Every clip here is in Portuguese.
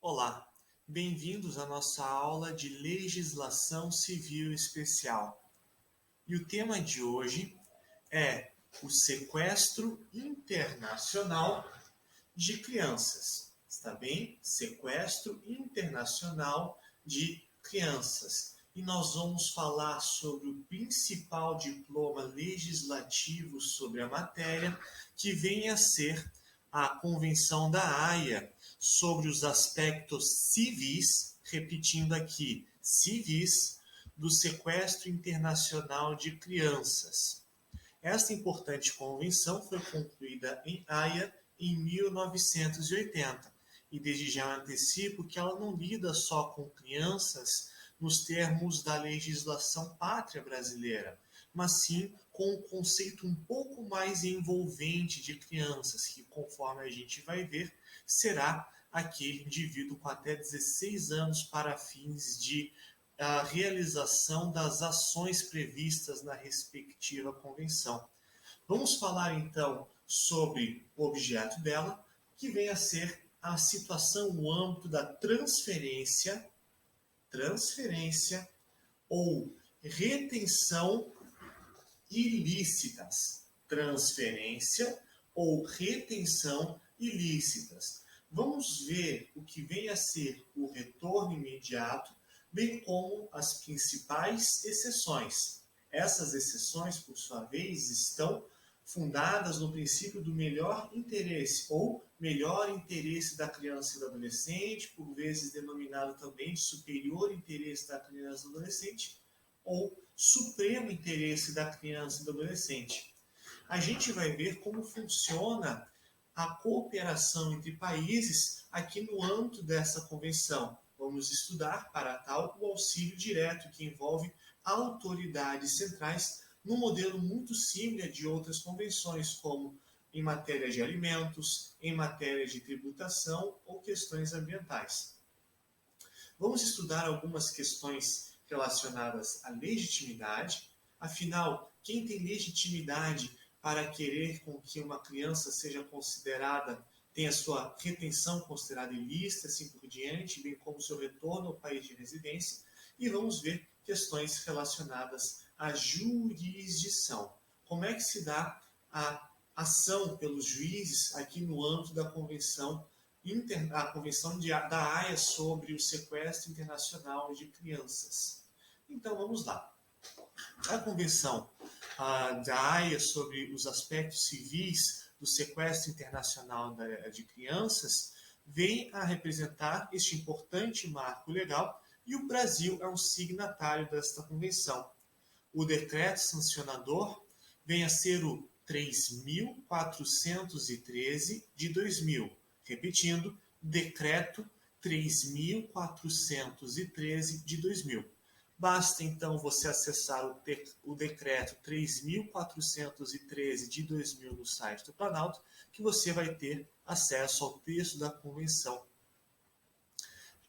Olá, bem-vindos à nossa aula de Legislação Civil Especial. E o tema de hoje é o sequestro internacional de crianças. Está bem? Sequestro internacional de crianças. E nós vamos falar sobre o principal diploma legislativo sobre a matéria, que vem a ser a Convenção da Haia sobre os aspectos civis, repetindo aqui, civis, do sequestro internacional de crianças. Esta importante convenção foi concluída em Haia em 1980 e desde já antecipo que ela não lida só com crianças nos termos da legislação pátria brasileira, mas sim com um conceito um pouco mais envolvente de crianças, que conforme a gente vai ver, será aquele indivíduo com até 16 anos para fins de a realização das ações previstas na respectiva convenção. Vamos falar então sobre o objeto dela, que vem a ser a situação no âmbito da transferência ou retenção ilícitas. Transferência ou retenção ilícitas. Vamos ver o que vem a ser o retorno imediato, bem como as principais exceções. Essas exceções, por sua vez, estão fundadas no princípio do melhor interesse ou melhor interesse da criança e do adolescente, por vezes denominado também de superior interesse da criança e do adolescente, ou supremo interesse da criança e do adolescente. A gente vai ver como funciona a cooperação entre países aqui no âmbito dessa convenção. Vamos estudar, para tal, o auxílio direto, que envolve autoridades centrais, num modelo muito similar de outras convenções, como em matéria de alimentos, em matéria de tributação ou questões ambientais. Vamos estudar algumas questões relacionadas à legitimidade. Afinal, quem tem legitimidade para querer com que uma criança seja considerada, tenha sua retenção considerada ilícita, assim por diante, bem como seu retorno ao país de residência. E vamos ver questões relacionadas à jurisdição. Como é que se dá a ação pelos juízes aqui no âmbito da Convenção da Haia sobre o sequestro internacional de crianças. Então vamos lá. A Convenção da Haia sobre os aspectos civis do sequestro internacional de crianças vem a representar este importante marco legal, e o Brasil é um signatário desta convenção. O decreto sancionador vem a ser o 3.413 de 2000. Repetindo, decreto 3.413 de 2000. Basta então você acessar o decreto 3.413 de 2000 no site do Planalto, que você vai ter acesso ao texto da convenção.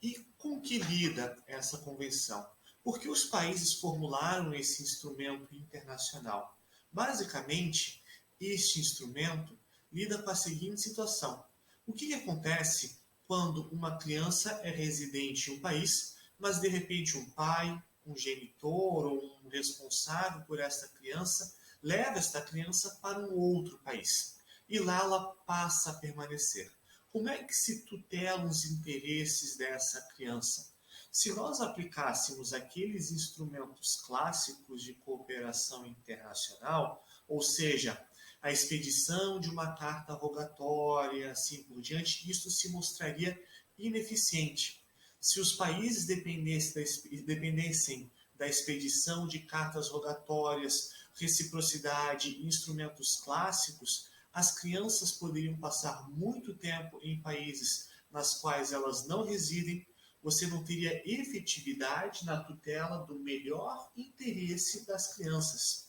E com que lida essa convenção? Por que os países formularam esse instrumento internacional? Basicamente, este instrumento lida com a seguinte situação. O que acontece quando uma criança é residente em um país, mas de repente um pai, um genitor ou um responsável por esta criança leva esta criança para um outro país e lá ela passa a permanecer? Como é que se tutelam os interesses dessa criança? Se nós aplicássemos aqueles instrumentos clássicos de cooperação internacional, ou seja, a expedição de uma carta rogatória, assim por diante, isso se mostraria ineficiente. Se os países dependessem da expedição de cartas rogatórias, reciprocidade, instrumentos clássicos, as crianças poderiam passar muito tempo em países nas quais elas não residem, você não teria efetividade na tutela do melhor interesse das crianças.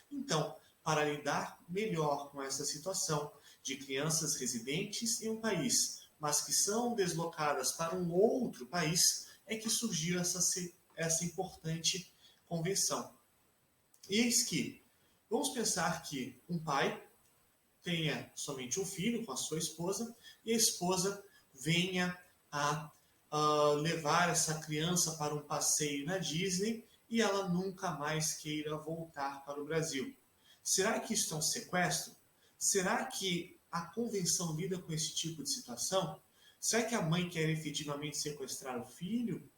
Então, para lidar melhor com essa situação de crianças residentes em um país, mas que são deslocadas para um outro país, é que surgiu essa importante convenção. E eis que, vamos pensar que um pai tenha somente um filho com a sua esposa e a esposa venha a levar essa criança para um passeio na Disney e ela nunca mais queira voltar para o Brasil. Será que isso é um sequestro? Será que a convenção lida com esse tipo de situação? Será que a mãe quer efetivamente sequestrar o filho?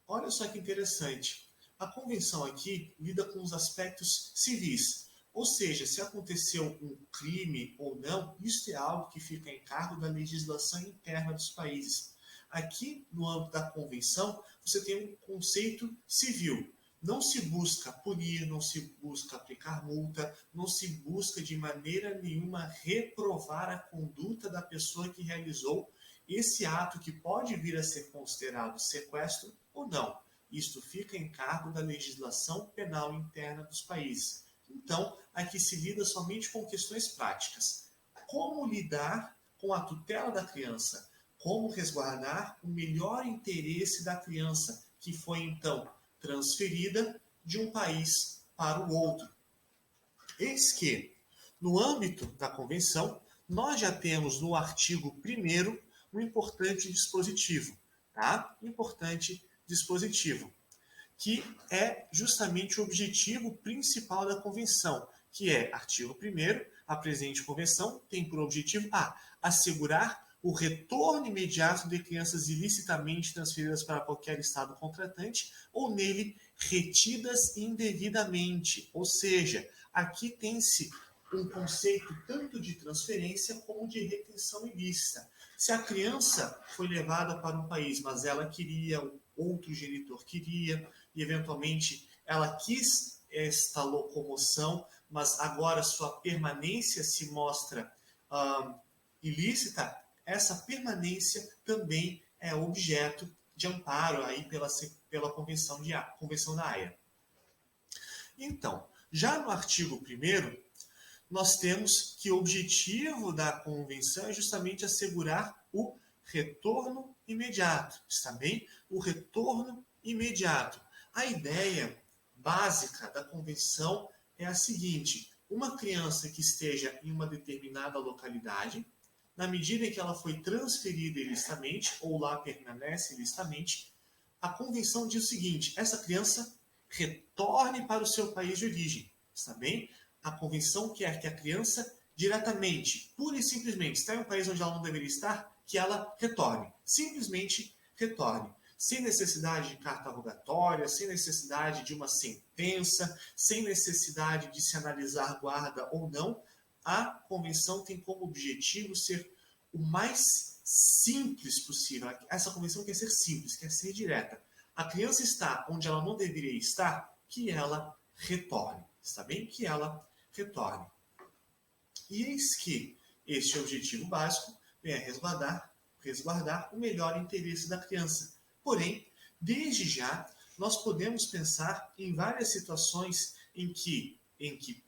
Olha só que interessante. A convenção aqui lida com os aspectos civis, ou seja, se aconteceu um crime ou não, isso é algo que fica em cargo da legislação interna dos países. Aqui, no âmbito da convenção, você tem um conceito civil. Não se busca punir, não se busca aplicar multa, não se busca de maneira nenhuma reprovar a conduta da pessoa que realizou esse ato que pode vir a ser considerado sequestro ou não. Isto fica em cargo da legislação penal interna dos países. Então, aqui se lida somente com questões práticas. Como lidar com a tutela da criança? Como resguardar o melhor interesse da criança, que foi então transferida de um país para o outro? Eis que, no âmbito da Convenção, nós já temos no artigo 1º um importante dispositivo, tá? Um importante dispositivo, que é justamente o objetivo principal da Convenção, que é, artigo 1º, a presente Convenção tem por objetivo assegurar o retorno imediato de crianças ilicitamente transferidas para qualquer Estado contratante ou nele retidas indevidamente. Ou seja, aqui tem-se um conceito tanto de transferência como de retenção ilícita. Se a criança foi levada para um país, mas ela queria, outro genitor queria, e eventualmente ela quis esta locomoção, mas agora sua permanência se mostra ilícita, essa permanência também é objeto de amparo aí pela Convenção da Haia. Então, já no artigo 1º, nós temos que o objetivo da convenção é justamente assegurar o retorno imediato. Está bem? O retorno imediato. A ideia básica da convenção é a seguinte: uma criança que esteja em uma determinada localidade, na medida em que ela foi transferida ilicitamente ou lá permanece ilicitamente, a convenção diz o seguinte: essa criança retorne para o seu país de origem. Está bem? A convenção quer que a criança diretamente, pura e simplesmente, está em um país onde ela não deveria estar, que ela retorne. Simplesmente retorne. Sem necessidade de carta rogatória, sem necessidade de uma sentença, sem necessidade de se analisar guarda ou não, a convenção tem como objetivo ser o mais simples possível. Essa convenção quer ser simples, quer ser direta. A criança está onde ela não deveria estar, que ela retorne. Está bem? Que ela retorne. E eis que este objetivo básico vem a resguardar o melhor interesse da criança. Porém, desde já, nós podemos pensar em várias situações em que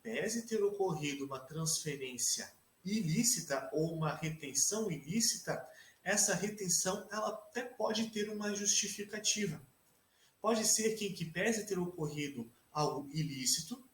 pese ter ocorrido uma transferência ilícita ou uma retenção ilícita, essa retenção ela até pode ter uma justificativa. Pode ser que, em que pese ter ocorrido algo ilícito,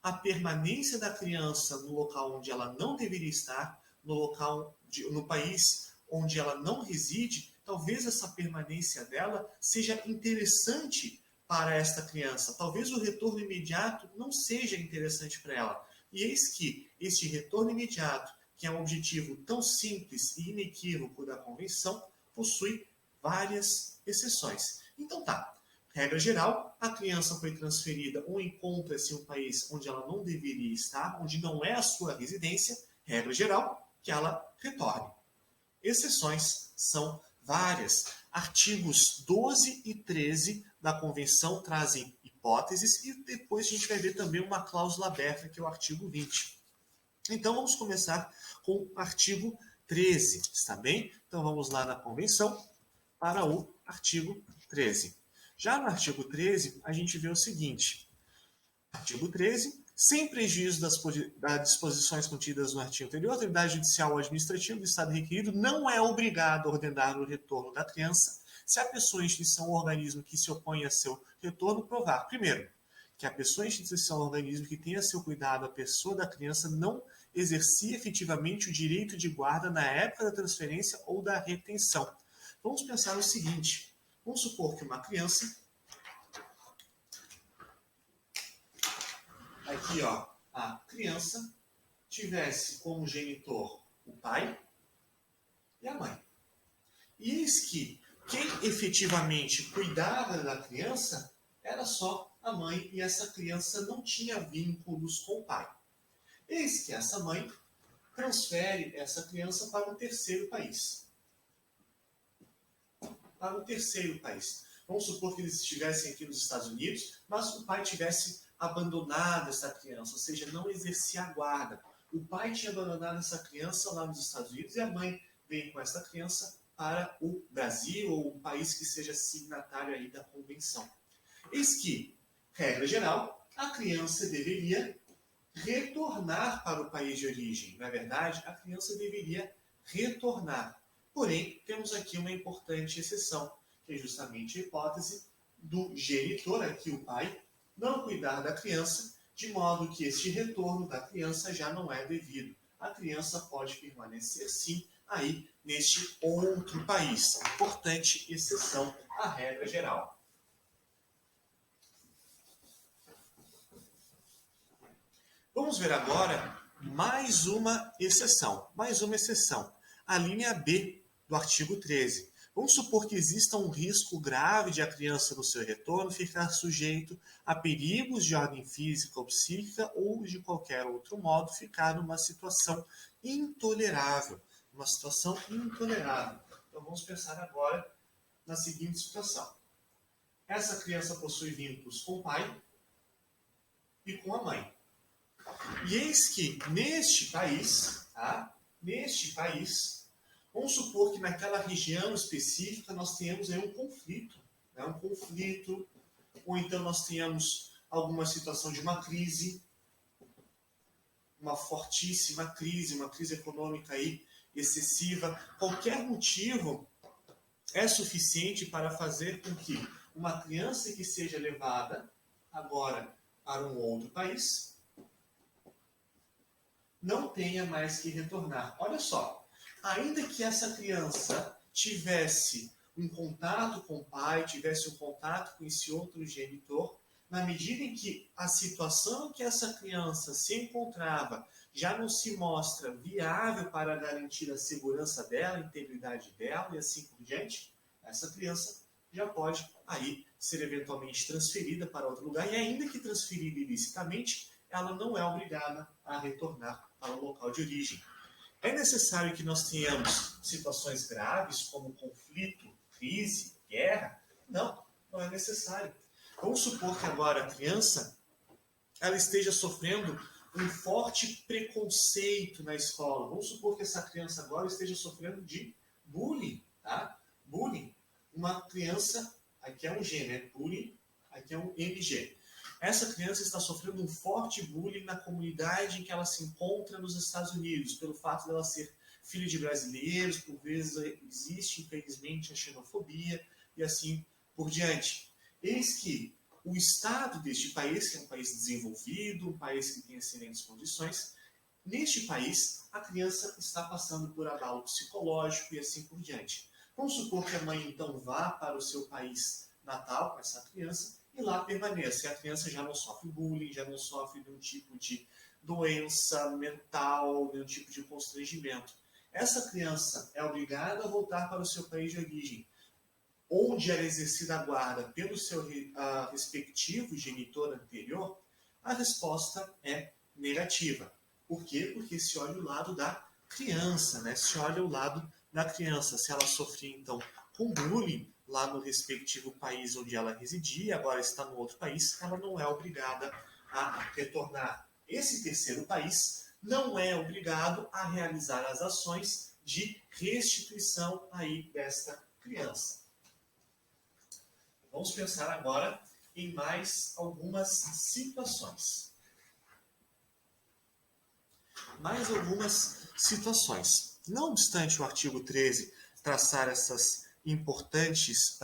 a permanência da criança no local onde ela não deveria estar, no país onde ela não reside, talvez essa permanência dela seja interessante para esta criança. Talvez o retorno imediato não seja interessante para ela. E eis que este retorno imediato, que é um objetivo tão simples e inequívoco da Convenção, possui várias exceções. Então tá. Regra geral, a criança foi transferida ou encontra-se em um país onde ela não deveria estar, onde não é a sua residência, regra geral, que ela retorne. Exceções são várias. Artigos 12 e 13 da Convenção trazem hipóteses e depois a gente vai ver também uma cláusula aberta, que é o artigo 20. Então vamos começar com o artigo 13, está bem? Então vamos lá na Convenção para o artigo 13. Já no artigo 13, a gente vê o seguinte: artigo 13, sem prejuízo das disposições contidas no artigo anterior, a autoridade judicial ou administrativa do Estado requerido não é obrigada a ordenar o retorno da criança se a pessoa, instituição ou organismo que se opõe a seu retorno provar, primeiro, que a pessoa, instituição ou organismo que tenha a seu cuidado a pessoa da criança não exercia efetivamente o direito de guarda na época da transferência ou da retenção. Vamos pensar o seguinte: Vamos supor que uma criança, aqui ó, a criança tivesse como genitor o pai e a mãe. E eis que quem efetivamente cuidava da criança era só a mãe e essa criança não tinha vínculos com o pai. Eis que essa mãe transfere essa criança para um terceiro país. Para um terceiro país. Vamos supor que eles estivessem aqui nos Estados Unidos, mas o pai tivesse abandonado essa criança, ou seja, não exercia a guarda. O pai tinha abandonado essa criança lá nos Estados Unidos e a mãe vem com essa criança para o Brasil ou um país que seja signatário aí da convenção. Eis que, regra geral, a criança deveria retornar para o país de origem. Na verdade, a criança deveria retornar. Porém, temos aqui uma importante exceção, que é justamente a hipótese do genitor, aqui o pai, não cuidar da criança, de modo que este retorno da criança já não é devido. A criança pode permanecer, sim, aí neste outro país. Importante exceção à regra geral. Vamos ver agora mais uma exceção. A linha B do artigo 13. Vamos supor que exista um risco grave de a criança no seu retorno ficar sujeito a perigos de ordem física ou psíquica ou de qualquer outro modo ficar numa situação intolerável. Então vamos pensar agora na seguinte situação. Essa criança possui vínculos com o pai e com a mãe. E eis que neste país, vamos supor que naquela região específica nós tenhamos aí um conflito, ou então nós tenhamos alguma situação de uma crise, uma fortíssima crise, uma crise econômica aí excessiva. Qualquer motivo é suficiente para fazer com que uma criança que seja levada agora para um outro país não tenha mais que retornar. Olha só, ainda que essa criança tivesse um contato com o pai, tivesse um contato com esse outro genitor, na medida em que a situação que essa criança se encontrava já não se mostra viável para garantir a segurança dela, a integridade dela e assim por diante, essa criança já pode aí ser eventualmente transferida para outro lugar e ainda que transferida ilicitamente, ela não é obrigada a retornar para o local de origem. É necessário que nós tenhamos situações graves como conflito, crise, guerra? Não, não é necessário. Vamos supor que agora a criança ela esteja sofrendo um forte preconceito na escola. Vamos supor que essa criança agora esteja sofrendo de bullying, tá? Bullying. Uma criança, aqui é um G, né? Bullying, aqui é um MG. Essa criança está sofrendo um forte bullying na comunidade em que ela se encontra nos Estados Unidos, pelo fato dela ser filha de brasileiros, por vezes existe, infelizmente, a xenofobia e assim por diante. Eis que o Estado deste país, que é um país desenvolvido, um país que tem excelentes condições, neste país a criança está passando por abalo psicológico e assim por diante. Vamos supor que a mãe então vá para o seu país natal com essa criança e lá permaneça. E a criança já não sofre bullying, já não sofre nenhum tipo de doença mental, nenhum tipo de constrangimento. Essa criança é obrigada a voltar para o seu país de origem, onde era exercida a guarda pelo seu respectivo genitor anterior. A resposta é negativa. Por quê? Porque se olha o lado da criança, né? Se olha o lado da criança. Se ela sofria, então, com bullying lá no respectivo país onde ela residia, agora está no outro país, ela não é obrigada a retornar. Esse terceiro país não é obrigado a realizar as ações de restituição aí desta criança. Vamos pensar agora em mais algumas situações. Não obstante o artigo 13 traçar essas importantes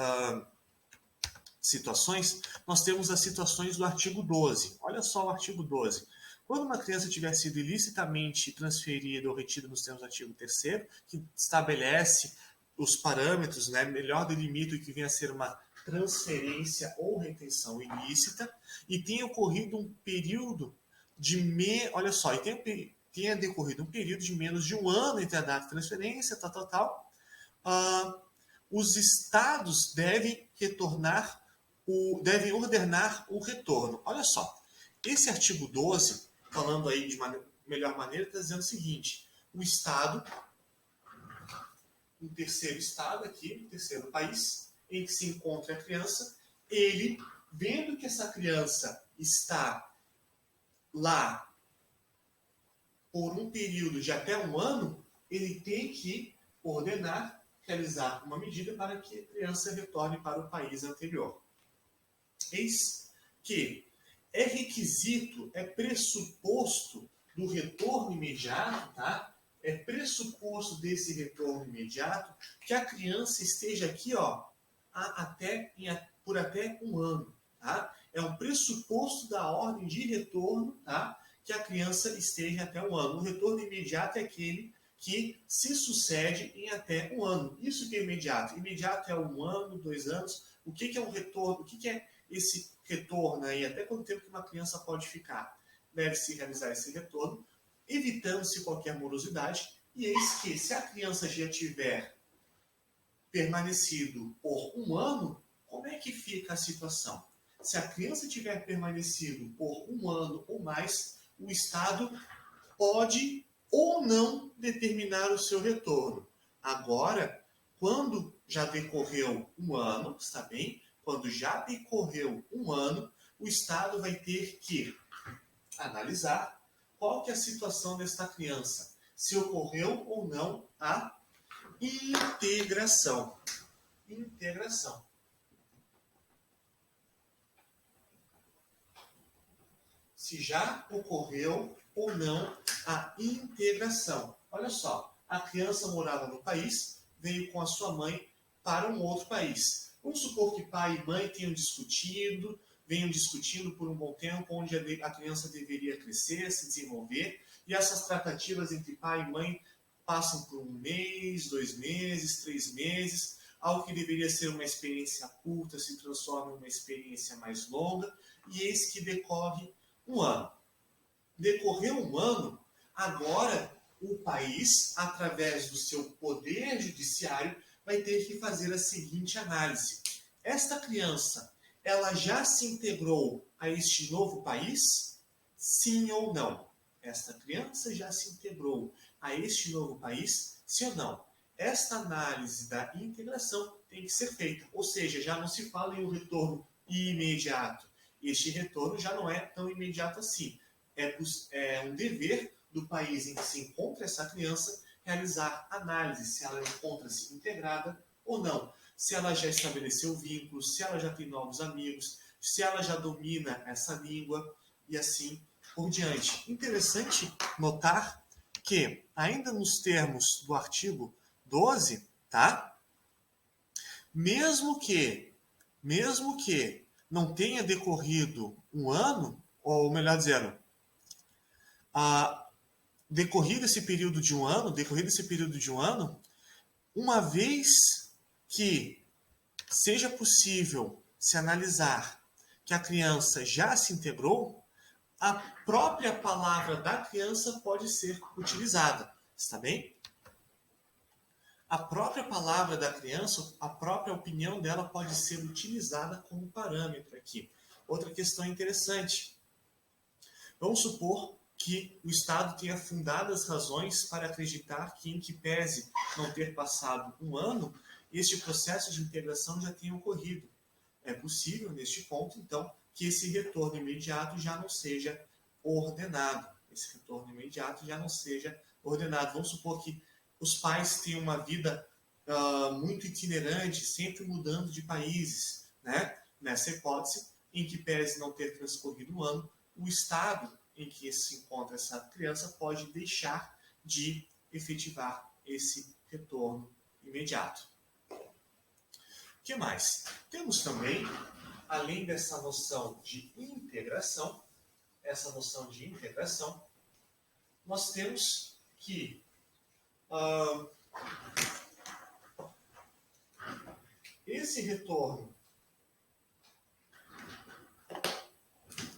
situações, nós temos as situações do artigo 12. Olha só o artigo 12. Quando uma criança tiver sido ilicitamente transferida ou retida nos termos do artigo 3º, que estabelece os parâmetros, né, melhor delimita o que vem a ser uma transferência ou retenção ilícita, e tem ocorrido um período de olha só, e tenha decorrido um período de menos de um ano entre a data de transferência, tal, os estados devem devem ordenar o retorno. Olha só, esse artigo 12, falando aí de melhor maneira, está dizendo o seguinte: o estado, um terceiro estado aqui, um terceiro país, em que se encontra a criança, ele, vendo que essa criança está lá por um período de até um ano, ele tem que ordenar, realizar uma medida para que a criança retorne para o país anterior. Eis que é requisito, é pressuposto do retorno imediato, tá? É pressuposto desse retorno imediato que a criança esteja aqui, ó, por até um ano, tá? É um pressuposto da ordem de retorno, tá? Que a criança esteja até um ano. O retorno imediato é aquele que se sucede em até um ano. Isso que é imediato. Imediato é 1 ano, 2 anos. O que é um retorno? O que é esse retorno aí? Até quanto tempo que uma criança pode ficar? Deve-se realizar esse retorno, evitando-se qualquer morosidade. E eis que, se a criança já tiver permanecido por 1 ano, como é que fica a situação? Se a criança tiver permanecido por 1 ano ou mais, o Estado pode ou não determinar o seu retorno. Agora, quando já decorreu 1 ano, está bem? Quando já decorreu 1 ano, o Estado vai ter que analisar qual que é a situação desta criança, se ocorreu ou não a integração. Integração. Se já ocorreu ou não a integração. Olha só, a criança morava no país, veio com a sua mãe para um outro país. Vamos supor que pai e mãe venham discutindo por um bom tempo, onde a criança deveria crescer, se desenvolver, e essas tratativas entre pai e mãe passam por 1 mês, 2 meses, 3 meses, algo que deveria ser uma experiência curta se transforma em uma experiência mais longa, e eis que decorre 1 ano. Decorreu 1 ano, agora o país, através do seu poder judiciário, vai ter que fazer a seguinte análise. Esta criança, ela já se integrou a este novo país? Sim ou não? Esta criança já se integrou a este novo país? Sim ou não? Esta análise da integração tem que ser feita. Ou seja, já não se fala em um retorno imediato. Este retorno já não é tão imediato assim. É um dever do país em que se encontra essa criança realizar análise se ela encontra-se integrada ou não, se ela já estabeleceu vínculos, se ela já tem novos amigos, se ela já domina essa língua e assim por diante. Interessante notar que, ainda nos termos do artigo 12, tá? Mesmo que não tenha decorrido 1 ano, ou melhor dizendo, decorrido esse período de 1 ano, uma vez que seja possível se analisar que a criança já se integrou, a própria palavra da criança pode ser utilizada, está bem? A própria palavra da criança, a própria opinião dela pode ser utilizada como parâmetro aqui. Outra questão interessante. Vamos supor que o Estado tenha fundadas razões para acreditar que, em que pese não ter passado 1 ano, este processo de integração já tenha ocorrido. É possível, neste ponto, então, que esse retorno imediato já não seja ordenado. Vamos supor que os pais têm uma vida muito itinerante, sempre mudando de países, né? Nessa hipótese, em que pese não ter transcorrido 1 ano, o Estado em que se encontra essa criança pode deixar de efetivar esse retorno imediato. O que mais? Temos também, além dessa noção de integração, nós temos que esse retorno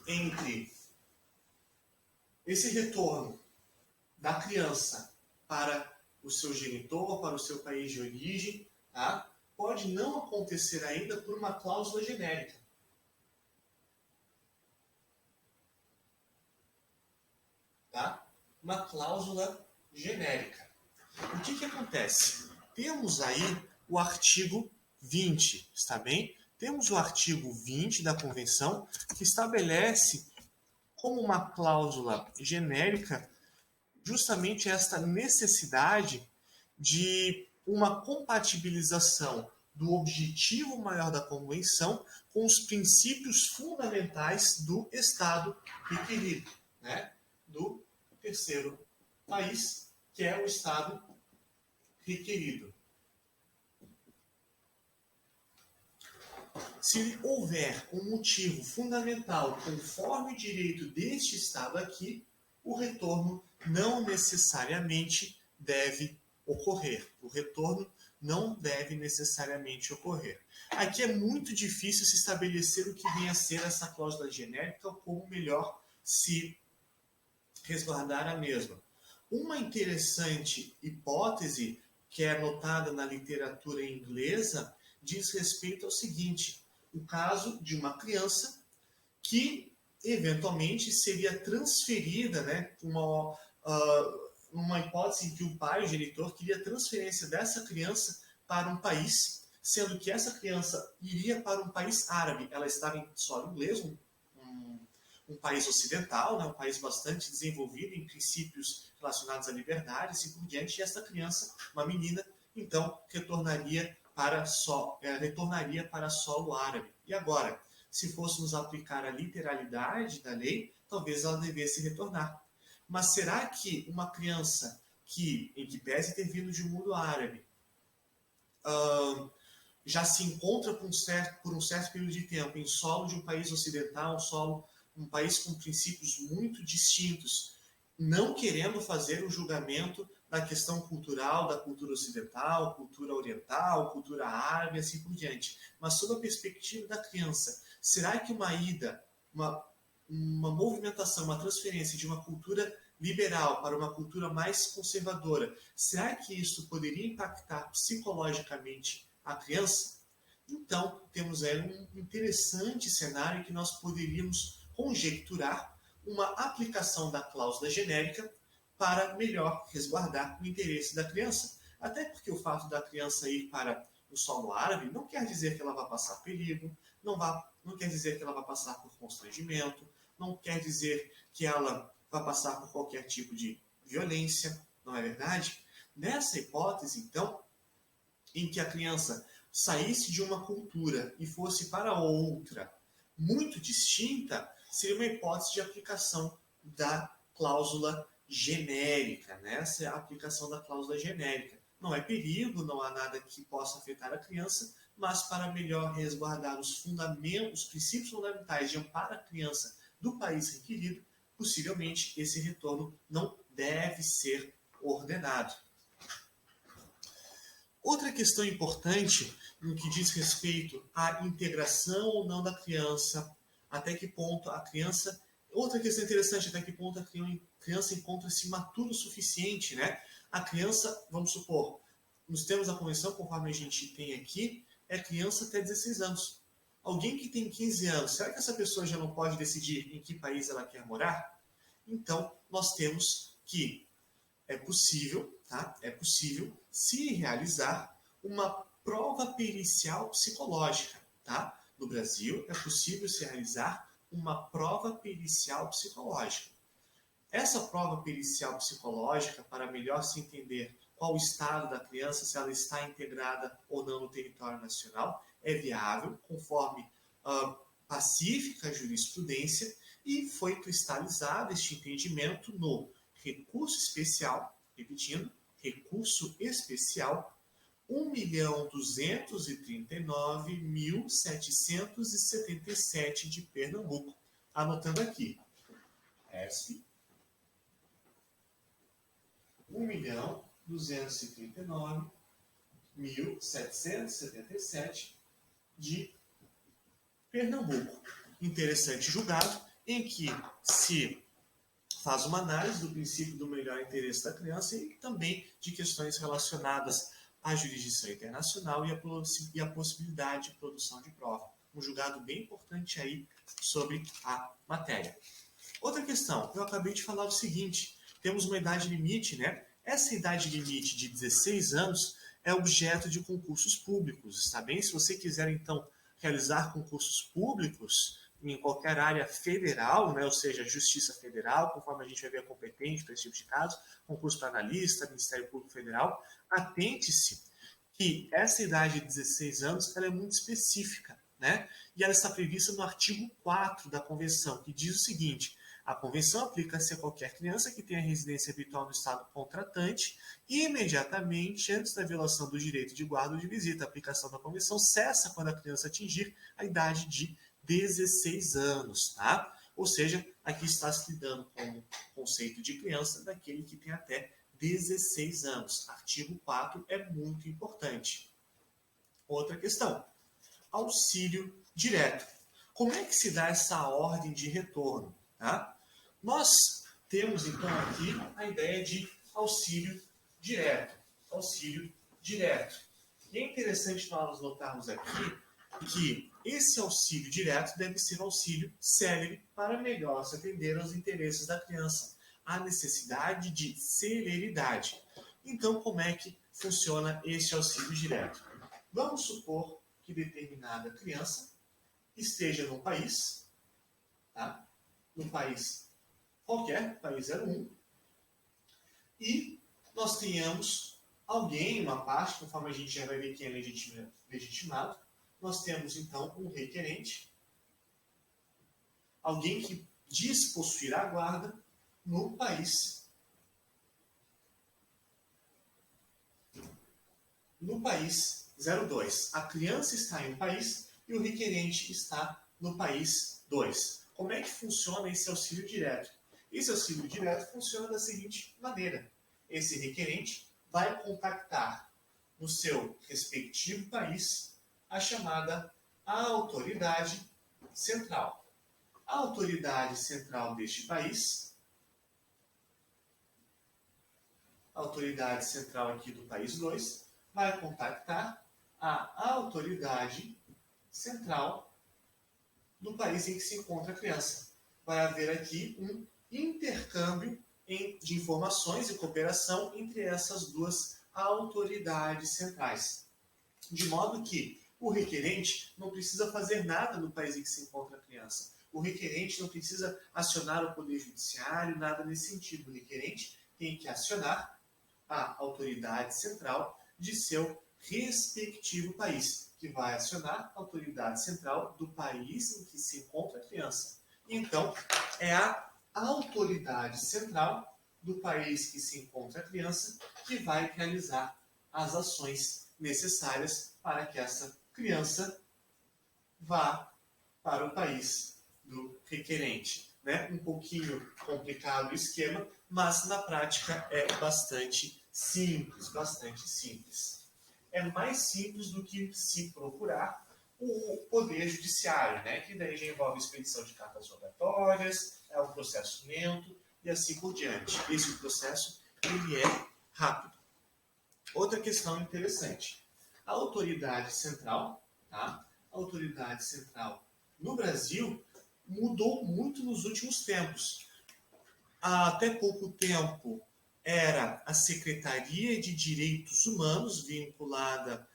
entre esse retorno da criança para o seu genitor, para o seu país de origem, tá? Pode não acontecer ainda por uma cláusula genérica. Tá? Uma cláusula genérica. O que acontece? Temos aí o artigo 20, está bem? Temos o artigo 20 da Convenção, que estabelece como uma cláusula genérica justamente esta necessidade de uma compatibilização do objetivo maior da Convenção com os princípios fundamentais do Estado requerido, né? Do terceiro país, que é o Estado requerido. Se houver um motivo fundamental conforme o direito deste Estado aqui, o retorno não necessariamente deve ocorrer. O retorno não deve necessariamente ocorrer. Aqui é muito difícil se estabelecer o que vem a ser essa cláusula genérica ou como melhor se resguardar a mesma. Uma interessante hipótese que é notada na literatura inglesa diz respeito ao seguinte: o caso de uma criança que eventualmente seria transferida, né, uma hipótese em que o pai, o genitor, queria a transferência dessa criança para um país, sendo que essa criança iria para um país árabe. Ela estava em solo inglês, um país ocidental, né, um país bastante desenvolvido em princípios relacionados à liberdade, assim por diante, e essa criança, uma menina, então retornaria para solo árabe. E agora, se fôssemos aplicar a literalidade da lei, talvez ela devesse retornar. Mas será que uma criança em que pese ter vindo de um mundo árabe, já se encontra por um certo período de tempo em solo de um país ocidental, um país com princípios muito distintos, não querendo fazer o julgamento da questão cultural, da cultura ocidental, cultura oriental, cultura árabe, assim por diante, mas sob a perspectiva da criança, será que uma ida, uma movimentação, uma transferência de uma cultura liberal para uma cultura mais conservadora, será que isso poderia impactar psicologicamente a criança? Então, temos aí um interessante cenário que nós poderíamos conjecturar uma aplicação da cláusula genérica para melhor resguardar o interesse da criança. Até porque o fato da criança ir para o solo árabe não quer dizer que ela vai passar perigo, não quer dizer que ela vai passar por constrangimento, não quer dizer que ela vai passar por qualquer tipo de violência, não é verdade? Nessa hipótese, então, em que a criança saísse de uma cultura e fosse para outra muito distinta, seria uma hipótese de aplicação da cláusula genérica, né? Essa é a aplicação da cláusula genérica. Não é perigo, não há nada que possa afetar a criança, mas para melhor resguardar os princípios fundamentais de amparo à criança do país requerido, possivelmente esse retorno não deve ser ordenado. Outra questão importante no que diz respeito à integração ou não da criança, até que ponto a criança... Outra questão interessante, até que ponto a criança encontra-se matura o suficiente, né? A criança, vamos supor, nos termos da convenção, conforme a gente tem aqui, é criança até 16 anos. Alguém que tem 15 anos, será que essa pessoa já não pode decidir em que país ela quer morar? Então, nós temos que é possível, tá? É possível se realizar uma prova pericial psicológica, tá? No Brasil, é possível se realizar uma prova pericial psicológica. Essa prova pericial psicológica, para melhor se entender qual o estado da criança, se ela está integrada ou não no território nacional, é viável, conforme pacífica jurisprudência, e foi cristalizado este entendimento no recurso especial, repetindo, recurso especial 1.239.777 de Pernambuco. Anotando aqui, ESP 1.239.777 de Pernambuco. Interessante julgado em que se faz uma análise do princípio do melhor interesse da criança e também de questões relacionadas à jurisdição internacional e a possibilidade de produção de prova. Um julgado bem importante aí sobre a matéria. Outra questão, eu acabei de falar o seguinte, temos uma idade limite, né? Essa idade limite de 16 anos é objeto de concursos públicos, está bem? Se você quiser, então, realizar concursos públicos em qualquer área federal, né? Ou seja, Justiça Federal, conforme a gente vai ver competente para esse tipo de caso, concurso para analista, Ministério Público Federal, atente-se que essa idade de 16 anos ela é muito específica, né? E ela está prevista no artigo 4 da Convenção, que diz o seguinte: a Convenção aplica-se a qualquer criança que tenha residência habitual no Estado contratante e imediatamente antes da violação do direito de guarda ou de visita. A aplicação da Convenção cessa quando a criança atingir a idade de 16 anos, tá? Ou seja, aqui está se lidando com o conceito de criança daquele que tem até 16 anos. Artigo 4 é muito importante. Outra questão: auxílio direto. Como é que se dá essa ordem de retorno? Tá? Nós temos, então, aqui a ideia de auxílio direto. Auxílio direto. E é interessante nós notarmos aqui que esse auxílio direto deve ser um auxílio célere para melhor se atender aos interesses da criança. Há necessidade de celeridade. Então, como é que funciona esse auxílio direto? Vamos supor que determinada criança esteja num país, tá? Num país qualquer, país 01, e nós tenhamos alguém, uma parte, conforme a gente já vai ver quem é legitimado, nós temos então um requerente, alguém que diz possuir a guarda no país 02. A criança está em um país e o requerente está no país 2. Como é que funciona esse auxílio direto? Esse auxílio direto funciona da seguinte maneira: esse requerente vai contactar no seu respectivo país a chamada autoridade central. A autoridade central deste país, a autoridade central aqui do país 2, vai contactar a autoridade central do país em que se encontra a criança. Vai haver aqui um intercâmbio de informações e cooperação entre essas duas autoridades centrais. De modo que o requerente não precisa fazer nada no país em que se encontra a criança. O requerente não precisa acionar o Poder Judiciário, nada nesse sentido. O requerente tem que acionar a autoridade central de seu respectivo país, que vai acionar a autoridade central do país em que se encontra a criança. Então, é a autoridade central do país que se encontra a criança que vai realizar as ações necessárias para que essa criança vá para o país do requerente. Né? Um pouquinho complicado o esquema, mas na prática é bastante simples, bastante simples. É mais simples do que se procurar o Poder Judiciário, né? Que daí já envolve expedição de cartas rogatórias, é um processo lento e assim por diante. Esse processo ele é rápido. Outra questão interessante. A autoridade central, tá? A autoridade central no Brasil mudou muito nos últimos tempos. Há até pouco tempo era a Secretaria de Direitos Humanos, vinculada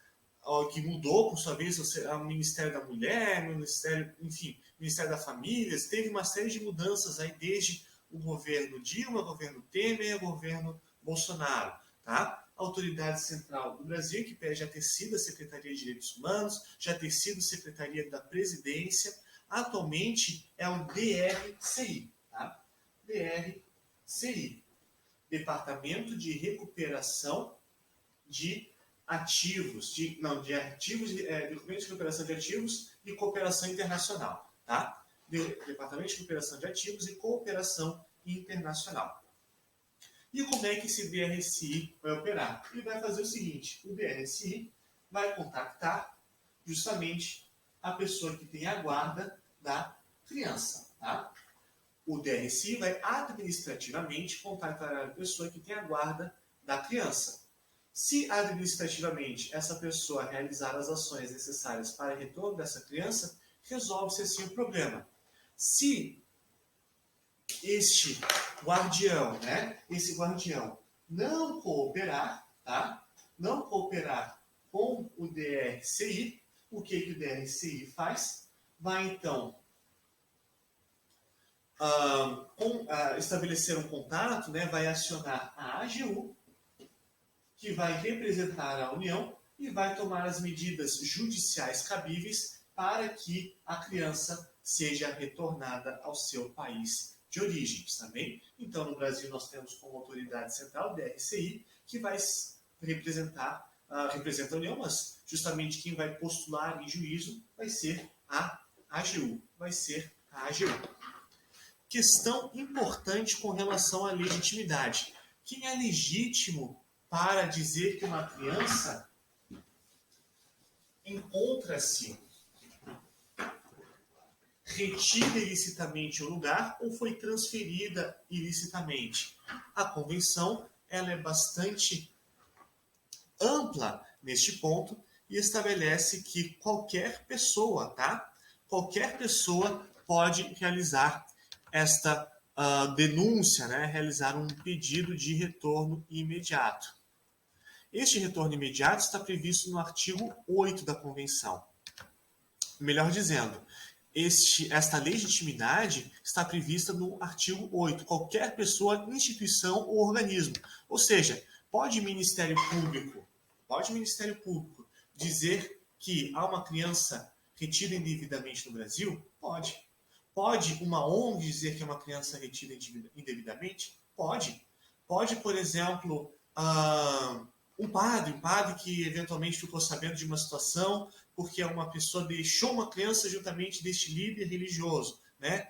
ao que mudou, por sua vez, ao Ministério da Mulher, Ministério, enfim, Ministério da Família. Teve uma série de mudanças aí desde o governo Dilma, governo Temer, governo Bolsonaro, tá? A Autoridade Central do Brasil, que já ter sido a Secretaria de Direitos Humanos, já ter sido Secretaria da Presidência, atualmente é o DRCI, tá? DRCI, Departamento de Recuperação de Ativos, documentos de recuperação de ativos e cooperação internacional, tá? Departamento de Recuperação de Ativos e Cooperação Internacional. E como é que esse DRCI vai operar? Ele vai fazer o seguinte: o DRCI vai contactar justamente a pessoa que tem a guarda da criança. Tá? O DRCI vai administrativamente contactar a pessoa que tem a guarda da criança. Se administrativamente essa pessoa realizar as ações necessárias para o retorno dessa criança, resolve-se assim o problema. Se este guardião, esse guardião não cooperar, tá? Não cooperar com o DRCI, o que o DRCI faz? Vai então estabelecer um contato, vai acionar a AGU, que vai representar a União e vai tomar as medidas judiciais cabíveis para que a criança seja retornada ao seu país de origem, também. Então, no Brasil, nós temos como autoridade central, DRCI, que vai representa a União, mas justamente quem vai postular em juízo vai ser a AGU. Questão importante com relação à legitimidade. Quem é legítimo para dizer que uma criança encontra-se retida ilicitamente ao lugar ou foi transferida ilicitamente? A convenção ela é bastante ampla neste ponto e estabelece que qualquer pessoa, tá? Qualquer pessoa pode realizar esta denúncia, realizar um pedido de retorno imediato. Este retorno imediato está previsto no artigo 8 da Convenção. Melhor dizendo, esta legitimidade está prevista no artigo 8. Qualquer pessoa, instituição ou organismo. Ou seja, pode o Ministério Público dizer que há uma criança retida indevidamente no Brasil? Pode. Pode uma ONG dizer que é uma criança retida indevidamente? Pode. Pode, por exemplo, um padre que eventualmente ficou sabendo de uma situação porque uma pessoa deixou uma criança juntamente deste líder religioso,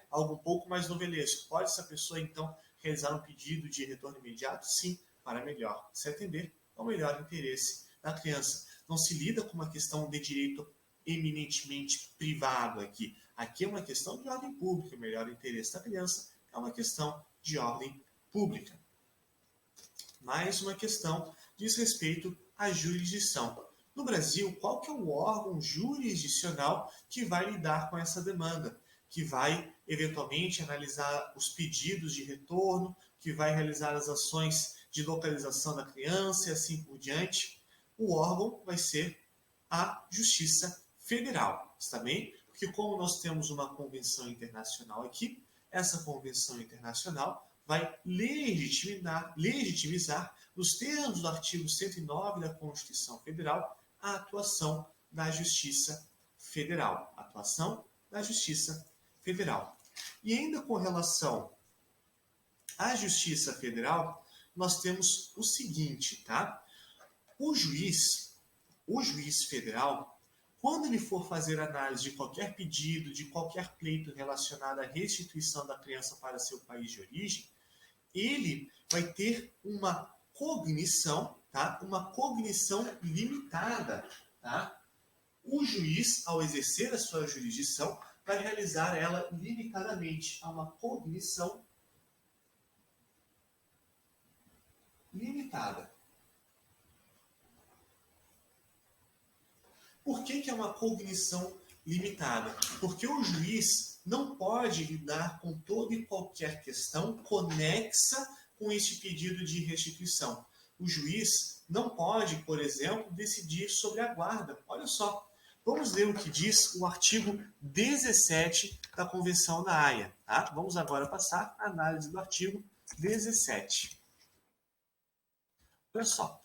algo um pouco mais novelesco. Pode essa pessoa, então, realizar um pedido de retorno imediato? Sim, para melhor se atender ao melhor interesse da criança. Não se lida com uma questão de direito eminentemente privado aqui. Aqui é uma questão de ordem pública. O melhor interesse da criança é uma questão de ordem pública. Mais uma questão diz respeito à jurisdição. No Brasil, qual que é o órgão jurisdicional que vai lidar com essa demanda? Que vai, eventualmente, analisar os pedidos de retorno, que vai realizar as ações de localização da criança e assim por diante? O órgão vai ser a Justiça Federal, está bem? Porque como nós temos uma convenção internacional aqui, essa convenção internacional vai legitimizar, nos termos do artigo 109 da Constituição Federal, a atuação da Justiça Federal. E ainda com relação à Justiça Federal, nós temos o seguinte, tá? O juiz federal, quando ele for fazer análise de qualquer pedido, de qualquer pleito relacionado à restituição da criança para seu país de origem, ele vai ter uma cognição, tá? Uma cognição limitada, tá? O juiz, ao exercer a sua jurisdição, vai realizar ela limitadamente. Há uma cognição limitada. Por que é uma cognição limitada? Porque o juiz não pode lidar com toda e qualquer questão conexa com este pedido de restituição. O juiz não pode, por exemplo, decidir sobre a guarda. Olha só, vamos ler o que diz o artigo 17 da Convenção da Haia. Tá? Vamos agora passar a análise do artigo 17. Olha só.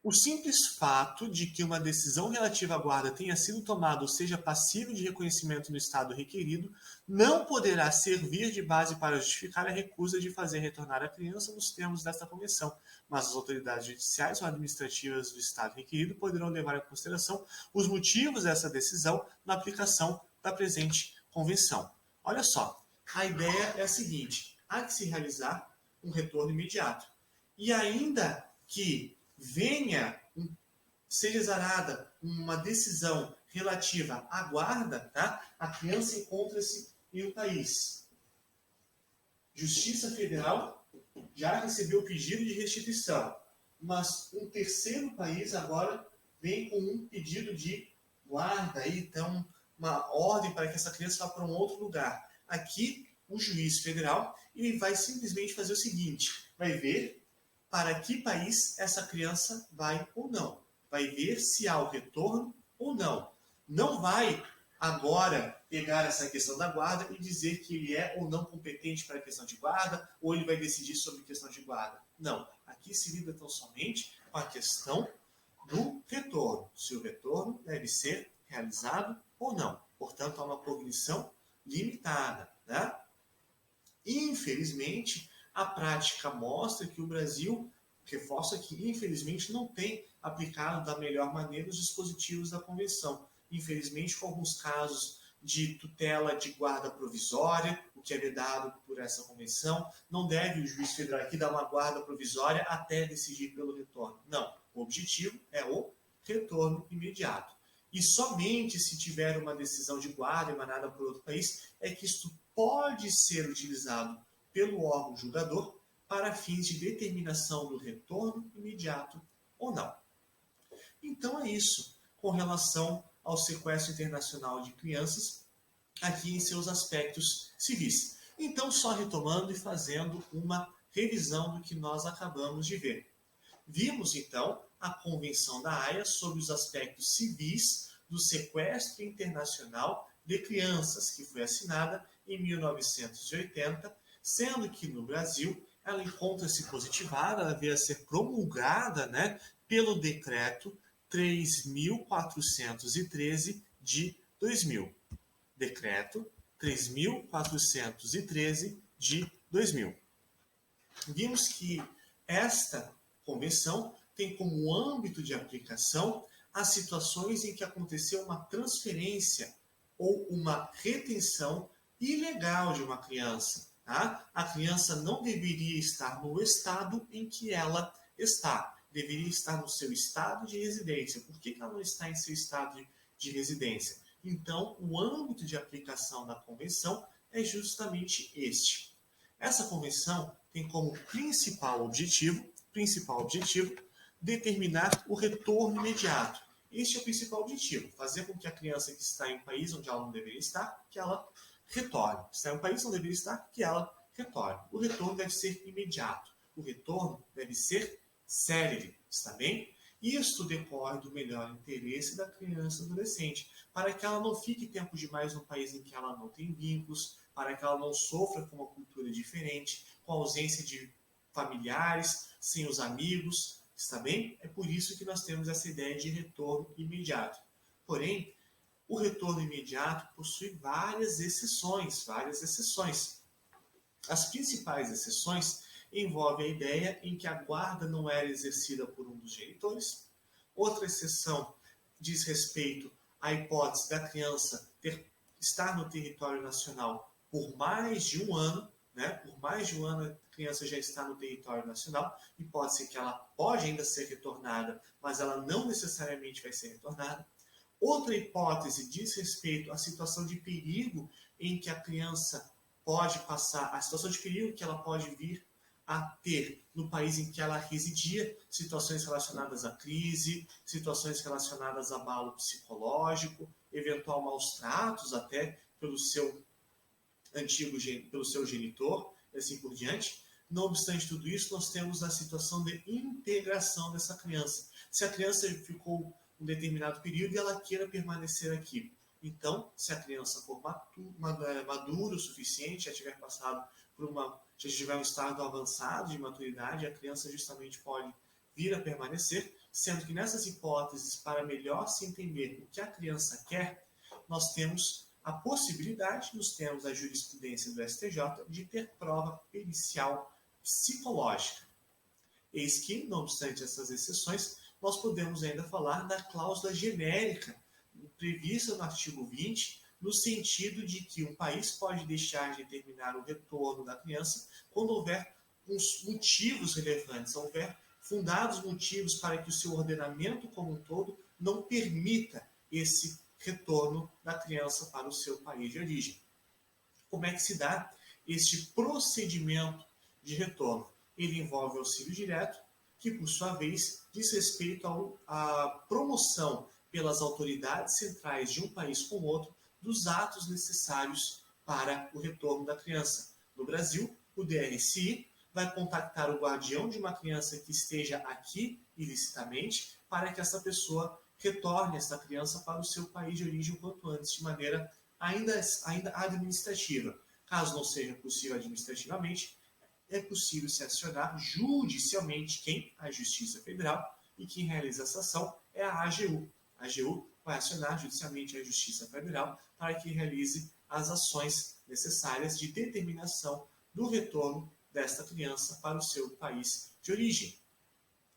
O simples fato de que uma decisão relativa à guarda tenha sido tomada ou seja passível de reconhecimento no estado requerido não poderá servir de base para justificar a recusa de fazer retornar a criança nos termos desta convenção, mas as autoridades judiciais ou administrativas do estado requerido poderão levar em consideração os motivos dessa decisão na aplicação da presente convenção. Olha só, a ideia é a seguinte: há que se realizar um retorno imediato. E ainda que seja exarada uma decisão relativa à guarda, tá? A criança encontra-se em um país. Justiça Federal já recebeu o pedido de restituição, mas um terceiro país agora vem com um pedido de guarda, aí, então, uma ordem para que essa criança vá para um outro lugar. Aqui, o juiz federal ele vai simplesmente fazer o seguinte, vai ver para que país essa criança vai ou não. Vai ver se há o retorno ou não. Não vai agora pegar essa questão da guarda e dizer que ele é ou não competente para a questão de guarda, ou ele vai decidir sobre a questão de guarda. Não. Aqui se lida tão somente com a questão do retorno. Se o retorno deve ser realizado ou não. Portanto, há uma cognição limitada, né? Infelizmente, a prática mostra que o Brasil, reforça que, infelizmente, não tem aplicado da melhor maneira os dispositivos da Convenção. Infelizmente, com alguns casos de tutela de guarda provisória, o que é vedado por essa Convenção. Não deve o juiz federal aqui dar uma guarda provisória até decidir pelo retorno. Não, o objetivo é o retorno imediato. E somente se tiver uma decisão de guarda emanada por outro país é que isto pode ser utilizado pelo órgão julgador para fins de determinação do retorno imediato ou não. Então é isso com relação ao sequestro internacional de crianças aqui em seus aspectos civis. Então, só retomando e fazendo uma revisão do que nós acabamos de ver. Vimos, então, a Convenção da Haia sobre os aspectos civis do sequestro internacional de crianças, que foi assinada em 1980, sendo que no Brasil ela encontra-se positivada, ela veio a ser promulgada, né, pelo Decreto 3.413 de 2000. Decreto 3.413 de 2000. Vimos que esta convenção tem como âmbito de aplicação as situações em que aconteceu uma transferência ou uma retenção ilegal de uma criança. Tá? A criança não deveria estar no estado em que ela está, deveria estar no seu estado de residência. Por que ela não está em seu estado de residência? Então, o âmbito de aplicação da convenção é justamente este. Essa convenção tem como principal objetivo determinar o retorno imediato. Este é o principal objetivo, fazer com que a criança que está em um país onde ela não deveria estar, que ela retorne. Está em um país onde não deveria estar, que ela retorne. O retorno deve ser imediato. O retorno deve ser célere, está bem? Isto decorre do melhor interesse da criança e adolescente, para que ela não fique tempo demais num país em que ela não tem vínculos, para que ela não sofra com uma cultura diferente, com a ausência de familiares, sem os amigos, está bem? É por isso que nós temos essa ideia de retorno imediato. Porém, o retorno imediato possui várias exceções. As principais exceções envolvem a ideia em que a guarda não era exercida por um dos genitores. Outra exceção diz respeito à hipótese da criança estar no território nacional por mais de um ano, né? Por mais de um ano a criança já está no território nacional, e pode ser que ela pode ainda ser retornada, mas ela não necessariamente vai ser retornada. Outra hipótese diz respeito à situação de perigo em que a criança pode passar, a situação de perigo que ela pode vir a ter no país em que ela residia, situações relacionadas à crise, situações relacionadas a abalo psicológico, eventual maus tratos até pelo seu genitor, e assim por diante. Não obstante tudo isso, nós temos a situação de integração dessa criança. Se a criança ficou um determinado período e ela queira permanecer aqui. Então, se a criança for madura o suficiente, já tiver passado já tiver um estado avançado de maturidade, a criança justamente pode vir a permanecer, sendo que nessas hipóteses, para melhor se entender o que a criança quer, nós temos a possibilidade, nos termos da jurisprudência do STJ, de ter prova pericial psicológica. Eis que, não obstante essas exceções, nós podemos ainda falar da cláusula genérica prevista no artigo 20, no sentido de que um país pode deixar de determinar o retorno da criança quando houver uns motivos relevantes, houver fundados motivos para que o seu ordenamento como um todo não permita esse retorno da criança para o seu país de origem. Como é que se dá este procedimento de retorno? Ele envolve o auxílio direto, que por sua vez diz respeito à promoção pelas autoridades centrais de um país com o outro dos atos necessários para o retorno da criança. No Brasil, o DRCI vai contactar o guardião de uma criança que esteja aqui ilicitamente para que essa pessoa retorne essa criança para o seu país de origem o quanto antes, de maneira ainda administrativa. Caso não seja possível administrativamente, é possível se acionar judicialmente quem? A Justiça Federal, e quem realiza essa ação é a AGU. A AGU vai acionar judicialmente a Justiça Federal para que realize as ações necessárias de determinação do retorno desta criança para o seu país de origem.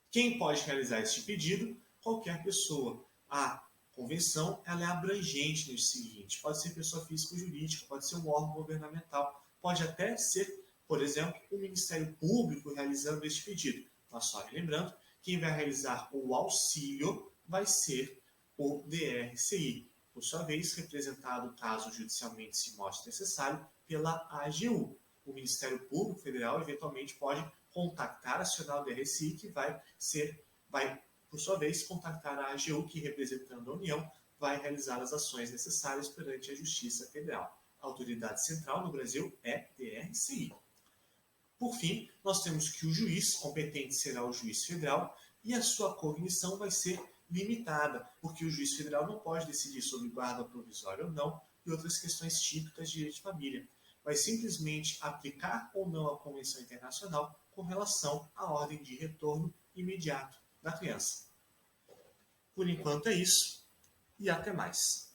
Quem pode realizar este pedido? Qualquer pessoa. A convenção ela é abrangente no seguinte: pode ser pessoa física ou jurídica, pode ser um órgão governamental, pode até ser, por exemplo, o Ministério Público realizando este pedido. Mas só lembrando, quem vai realizar o auxílio vai ser o DRCI, por sua vez representado, caso judicialmente se mostre necessário, pela AGU. O Ministério Público Federal eventualmente pode contactar, acionar o DRCI, que vai, por sua vez, contactar a AGU, que, representando a União, vai realizar as ações necessárias perante a Justiça Federal. A autoridade central no Brasil é DRCI. Por fim, nós temos que o juiz competente será o juiz federal e a sua cognição vai ser limitada, porque o juiz federal não pode decidir sobre guarda provisória ou não e outras questões típicas de direito de família. Vai simplesmente aplicar ou não a Convenção Internacional com relação à ordem de retorno imediato da criança. Por enquanto é isso e até mais.